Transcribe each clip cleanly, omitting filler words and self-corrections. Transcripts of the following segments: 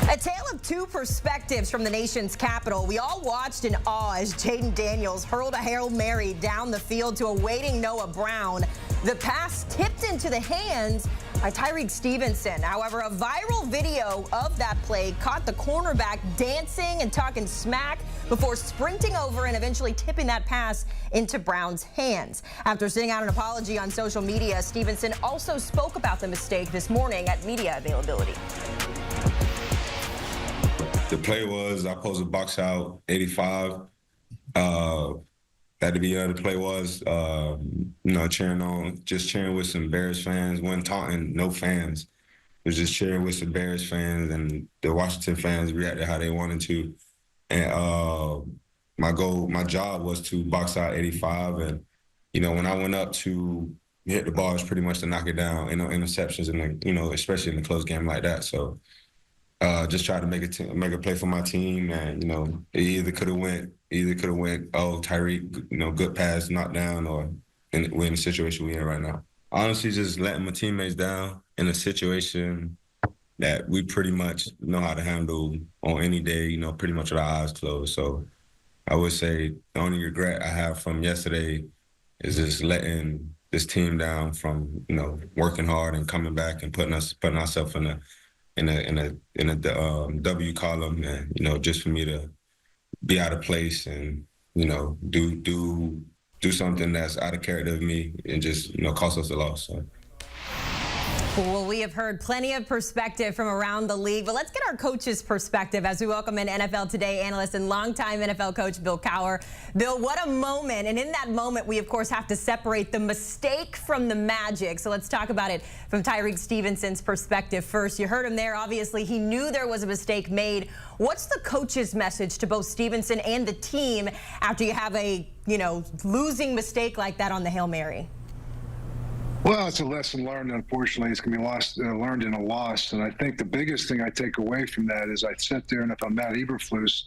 A tale of two perspectives from the nation's capital. We all watched in awe as Jayden Daniels hurled a Hail Mary down the field to a waiting Noah Brown. The pass tipped into the hands by Tyrique Stevenson. However, a viral video of that play caught the cornerback dancing and talking smack before sprinting over and eventually tipping that pass into Brown's hands. After sending out an apology on social media, Stevenson also spoke about the mistake this morning at media availability. The play was I supposed to box out 85. At the beginning of the play was, cheering with some Bears fans. Wasn't taunting, no fans. It was just cheering with some Bears fans, and the Washington fans reacted how they wanted to. And my job was to box out 85. And, when I went up to hit the ball, it was pretty much to knock it down. Interceptions, and, especially in a close game like that. So just try to make a play for my team. And, it either could have went, oh, Tyrique, good pass, knocked down, or we're in the situation we're in right now. Honestly, just letting my teammates down in a situation that we pretty much know how to handle on any day, pretty much with our eyes closed. So I would say the only regret I have from yesterday is just letting this team down from, working hard and coming back and putting ourselves in a W column, and, just for me to be out of place and, do something that's out of character of me and just, cost us a loss. So. Well, we have heard plenty of perspective from around the league, but let's get our coach's perspective as we welcome in NFL Today analyst and longtime NFL coach Bill Cowher. Bill, what a moment. And in that moment, we, of course, have to separate the mistake from the magic. So let's talk about it from Tyrique Stevenson's perspective first. You heard him there. Obviously, he knew there was a mistake made. What's the coach's message to both Stevenson and the team after you have a, losing mistake like that on the Hail Mary? Well, it's a lesson learned. Unfortunately, it's going to be learned in a loss. And I think the biggest thing I take away from that is I sit there, and if I'm Matt Eberflus,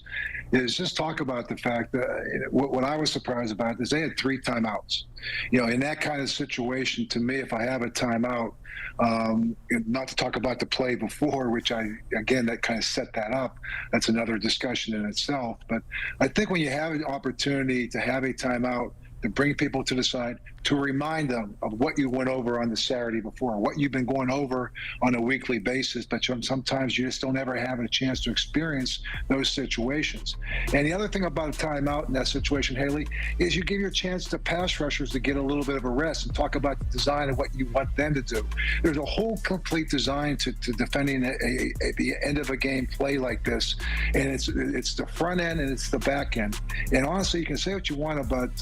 is just talk about the fact that what I was surprised about is they had 3 timeouts. In that kind of situation, to me, if I have a timeout, not to talk about the play before, which that kind of set that up. That's another discussion in itself. But I think when you have an opportunity to have a timeout, to bring people to the side, to remind them of what you went over on the Saturday before, what you've been going over on a weekly basis, but sometimes you just don't ever have a chance to experience those situations. And the other thing about a timeout in that situation, Haley, is you give your chance to pass rushers to get a little bit of a rest and talk about the design of what you want them to do. There's a whole complete design to defending the end of a game play like this, and it's the front end and it's the back end. And honestly, you can say what you want about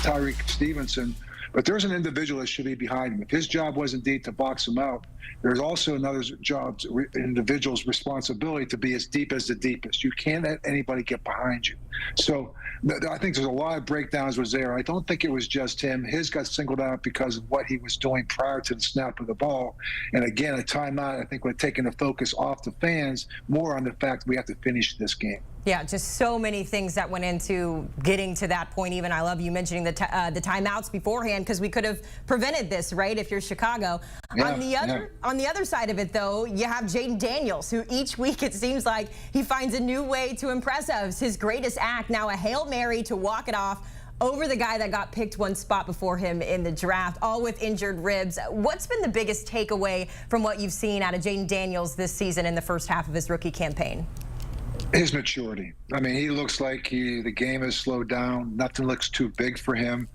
Tyrique Stevenson, but there's an individual that should be behind him. If his job was indeed to box him out, there's also another individual's responsibility to be as deep as the deepest. You can't let anybody get behind you. So I think there's a lot of breakdowns was there. I don't think it was just him. His got singled out because of what he was doing prior to the snap of the ball. And again, a timeout, I think we're taking the focus off the fans, more on the fact we have to finish this game. Yeah, just so many things that went into getting to that point. Even I love you mentioning the timeouts beforehand, because we could have prevented this, right, if you're Chicago. Yeah, on the other side of it, though, you have Jayden Daniels, who each week it seems like he finds a new way to impress us. His greatest act, now a Hail Mary to walk it off over the guy that got picked one spot before him in the draft, all with injured ribs. What's been the biggest takeaway from what you've seen out of Jayden Daniels this season in the first half of his rookie campaign? His maturity. I mean, he looks like the game has slowed down. Nothing looks too big for him.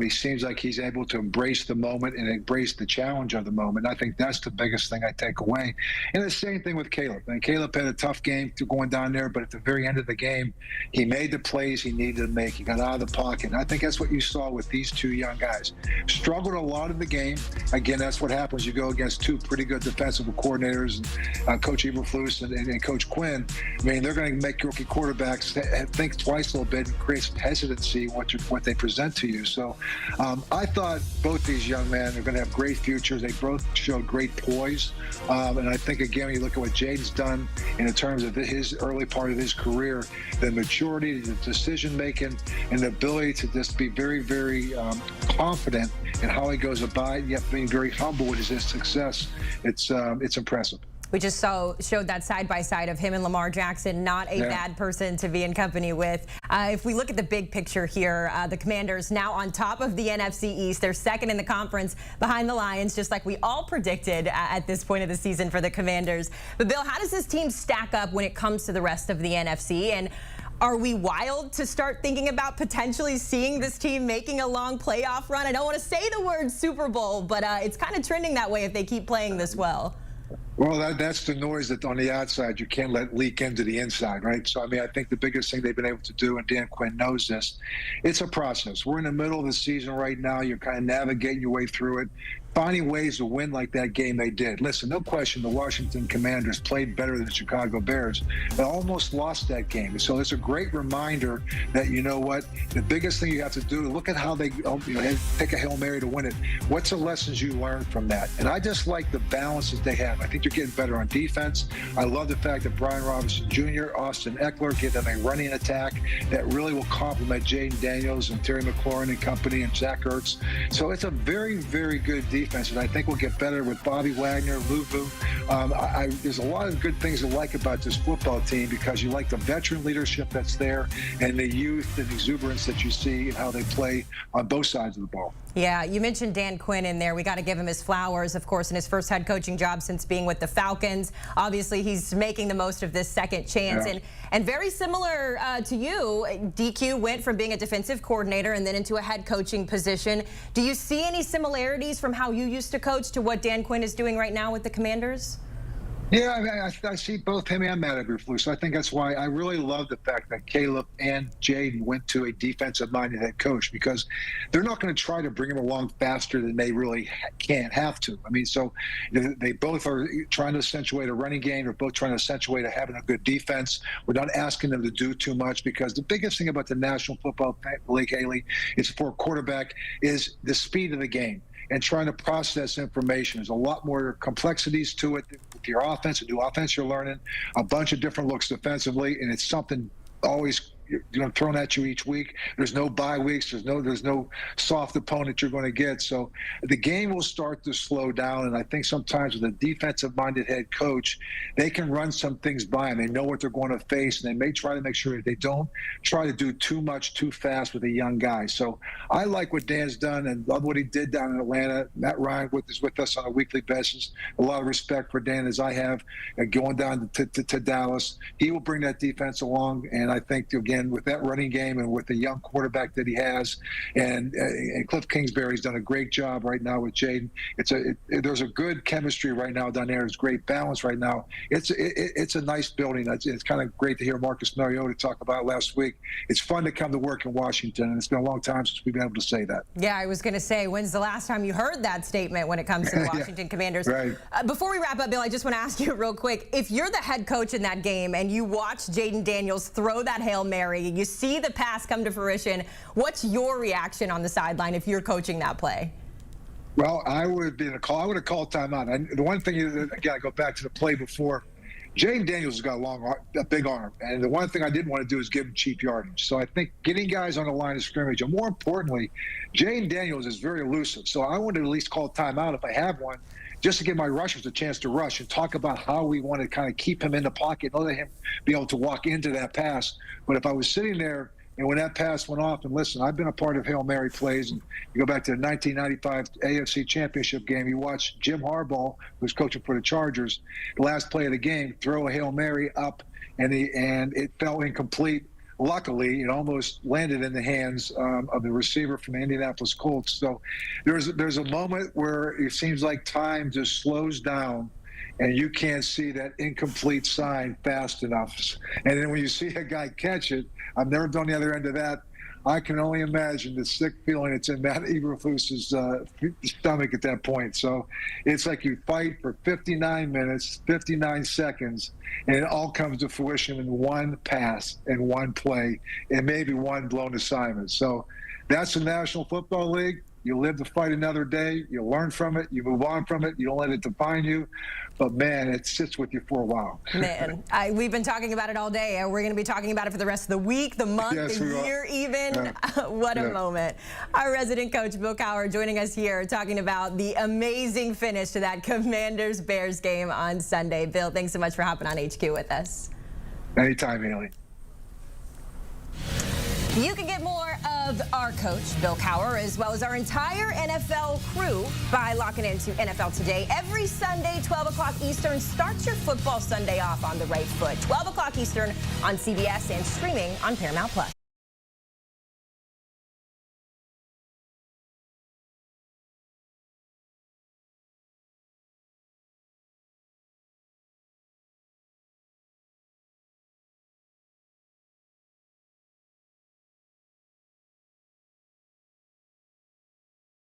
He seems like he's able to embrace the moment and embrace the challenge of the moment. I think that's the biggest thing I take away. And the same thing with Caleb. And Caleb had a tough game going down there, but at the very end of the game, he made the plays he needed to make. He got out of the pocket. And I think that's what you saw with these 2 young guys. Struggled a lot in the game. Again, that's what happens. You go against 2 pretty good defensive coordinators, and Coach Eberflus and Coach Quinn. I mean, they're going to make rookie quarterbacks think twice a little bit and create some hesitancy in what they present to you. So I thought both these young men are going to have great futures. They both showed great poise. And I think, again, when you look at what Jayden's done in terms of his early part of his career, the maturity, the decision-making, and the ability to just be very, very confident in how he goes about it, yet being very humble with his success, it's impressive. We just showed that side by side of him and Lamar Jackson. Not a bad person to be in company with. If we look at the big picture here, the Commanders now on top of the NFC East. They're second in the conference behind the Lions, just like we all predicted at this point of the season for the Commanders. But Bill, how does this team stack up when it comes to the rest of the NFC? And are we wild to start thinking about potentially seeing this team making a long playoff run? I don't want to say the word Super Bowl, but it's kind of trending that way if they keep playing this well. Well, that's the noise that on the outside you can't let leak into the inside, right? So, I mean, I think the biggest thing they've been able to do, and Dan Quinn knows this, it's a process. We're in the middle of the season right now. You're kind of navigating your way through it, finding ways to win like that game they did. Listen, no question, the Washington Commanders played better than the Chicago Bears, but almost lost that game. So it's a great reminder that, you know what, the biggest thing you have to do, look at how they take a Hail Mary to win it. What's the lessons you learned from that? And I just like the balances they have. I think they're getting better on defense. I love the fact that Brian Robinson Jr., Austin Eckler give them a running attack that really will complement Jaden Daniels and Terry McLaurin and company and Zach Ertz. So it's a very, very good defense, and I think we'll get better with Bobby Wagner, Luvu. There's a lot of good things to like about this football team because you like the veteran leadership that's there and the youth and exuberance that you see and how they play on both sides of the ball. Yeah, you mentioned Dan Quinn in there. We got to give him his flowers, of course, in his first head coaching job since being with the Falcons. Obviously, he's making the most of this second chance. Yeah. And very similar to you, DQ went from being a defensive coordinator and then into a head coaching position. Do you see any similarities from how you used to coach to what Dan Quinn is doing right now with the Commanders? Yeah, I see both him and Matt Eberflus. So I think that's why I really love the fact that Caleb and Jaden went to a defensive-minded head coach because they're not going to try to bring him along faster than they really can't have to. I mean, so they both are trying to accentuate a running game. They're both trying to accentuate having a good defense. We're not asking them to do too much because the biggest thing about the National Football League, Haley, is for a quarterback is the speed of the game and trying to process information. There's a lot more complexities to it with your offense, a new offense you're learning, a bunch of different looks defensively, and it's something always thrown at you each week. There's no bye weeks. There's no soft opponent you're going to get. So the game will start to slow down. And I think sometimes with a defensive-minded head coach, they can run some things by them. They know what they're going to face, and they may try to make sure that they don't try to do too much too fast with a young guy. So I like what Dan's done and love what he did down in Atlanta. Matt Ryan is with us on a weekly basis. A lot of respect for Dan as I have going down to Dallas. He will bring that defense along, and I think, again, with that running game and with the young quarterback that he has, and Cliff Kingsbury's done a great job right now with Jaden. There's a good chemistry right now down there. There's great balance right now. It's a nice building. It's kind of great to hear Marcus Mariota talk about last week. It's fun to come to work in Washington, and it's been a long time since we've been able to say that. Yeah, I was going to say, when's the last time you heard that statement when it comes to the Washington Commanders? Right. Before we wrap up, Bill, I just want to ask you real quick, if you're the head coach in that game and you watch Jaden Daniels throw that Hail Mary, you see the pass come to fruition, what's your reaction on the sideline if you're coaching that play? Well, I would have been I would have called timeout. The one thing, again, I go back to the play before. Jaden Daniels has got a big arm, and the one thing I didn't want to do is give him cheap yardage. So I think getting guys on the line of scrimmage, and more importantly, Jaden Daniels is very elusive. So I wanted to at least call timeout if I have one, just to give my rushers a chance to rush and talk about how we want to kind of keep him in the pocket, not let him be able to walk into that pass. But if I was sitting there and when that pass went off, and listen, I've been a part of Hail Mary plays, and you go back to the 1995 AFC Championship game, you watch Jim Harbaugh, who's coaching for the Chargers, the last play of the game, throw a Hail Mary up, and it fell incomplete. Luckily, it almost landed in the hands of the receiver from the Indianapolis Colts. So there's a moment where it seems like time just slows down, and you can't see that incomplete sign fast enough. And then when you see a guy catch it, I've never done the other end of that. I can only imagine the sick feeling that's in Matt Eberflus's stomach at that point. So it's like you fight for 59 minutes, 59 seconds, and it all comes to fruition in one pass and one play and maybe one blown assignment. So that's the National Football League. You live to fight another day. You learn from it. You move on from it. You don't let it define you. But, man, it sits with you for a while. Man, we've been talking about it all day. We're going to be talking about it for the rest of the week, the month, Yes, the we are. year even. Yeah. What a Yeah. moment. Our resident coach, Bill Cowher, joining us here talking about the amazing finish to that Commanders-Bears game on Sunday. Bill, thanks so much for hopping on HQ with us. Anytime, Haley. You can get more of our coach, Bill Cowher, as well as our entire NFL crew by locking into NFL Today. Every Sunday, 12 o'clock Eastern. Start your football Sunday off on the right foot. 12 o'clock Eastern on CBS and streaming on Paramount+.